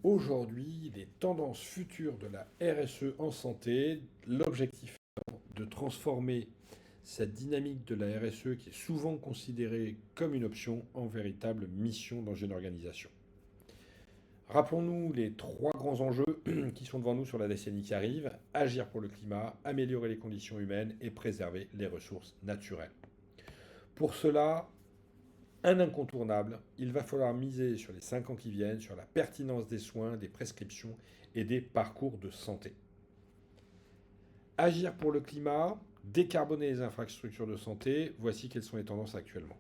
aujourd'hui les tendances futures de la RSE en santé. L'objectif est de transformer cette dynamique de la RSE qui est souvent considérée comme une option en véritable mission dans une organisation. Rappelons-nous les trois grands enjeux qui sont devant nous sur la décennie qui arrive: agir pour le climat, améliorer les conditions humaines et préserver les ressources naturelles. Pour cela, un incontournable, il va falloir miser sur les 5 ans qui viennent, sur la pertinence des soins, des prescriptions et des parcours de santé. Agir pour le climat, décarboner les infrastructures de santé, voici quelles sont les tendances actuellement.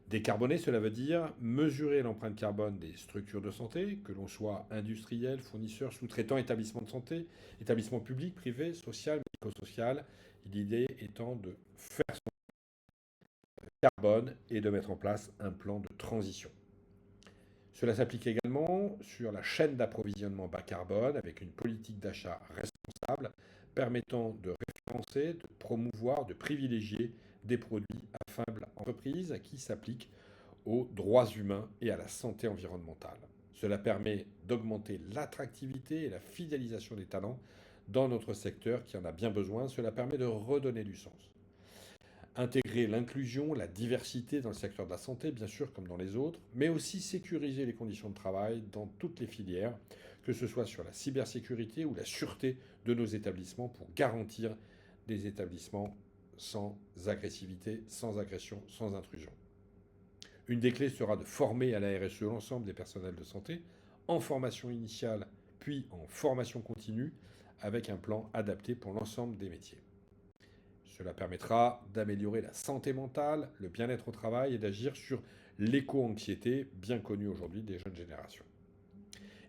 Décarboner, cela veut dire mesurer l'empreinte carbone des structures de santé, que l'on soit industriel, fournisseur, sous-traitant, établissement de santé, établissement public, privé, social, médico-social. L'idée étant de faire carbone et de mettre en place un plan de transition. Cela s'applique également sur la chaîne d'approvisionnement bas carbone avec une politique d'achat responsable permettant de référencer, de promouvoir, de privilégier des produits à faible entreprise qui s'appliquent aux droits humains et à la santé environnementale. Cela permet d'augmenter l'attractivité et la fidélisation des talents dans notre secteur qui en a bien besoin. Cela permet de redonner du sens. Intégrer l'inclusion, la diversité dans le secteur de la santé, bien sûr, comme dans les autres, mais aussi sécuriser les conditions de travail dans toutes les filières, que ce soit sur la cybersécurité ou la sûreté de nos établissements pour garantir des établissements sans agressivité, sans agression, sans intrusion. Une des clés sera de former à la RSE l'ensemble des personnels de santé, en formation initiale, puis en formation continue, avec un plan adapté pour l'ensemble des métiers. Cela permettra d'améliorer la santé mentale, le bien-être au travail et d'agir sur l'éco-anxiété, bien connue aujourd'hui des jeunes générations.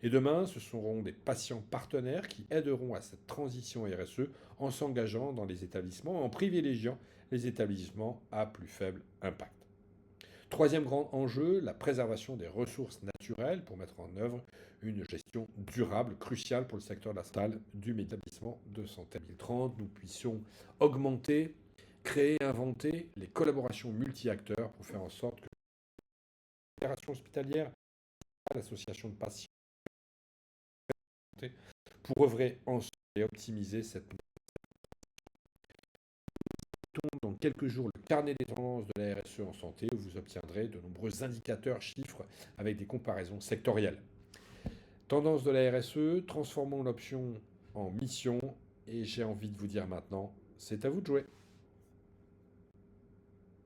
Et demain, ce seront des patients partenaires qui aideront à cette transition RSE en s'engageant dans les établissements, en privilégiant les établissements à plus faible impact. Troisième grand enjeu, la préservation des ressources naturelles pour mettre en œuvre une gestion durable, cruciale pour le secteur de la santé du établissement de santé. En 2030, nous puissions augmenter, créer, inventer les collaborations multi-acteurs pour faire en sorte que les opérations hospitalières, l'association de patients, pour œuvrer ensemble et optimiser cette. Dans quelques jours le carnet des tendances de la RSE en santé où vous obtiendrez de nombreux indicateurs, chiffres avec des comparaisons sectorielles. Tendance de la RSE, transformons l'option en mission et j'ai envie de vous dire maintenant, c'est à vous de jouer.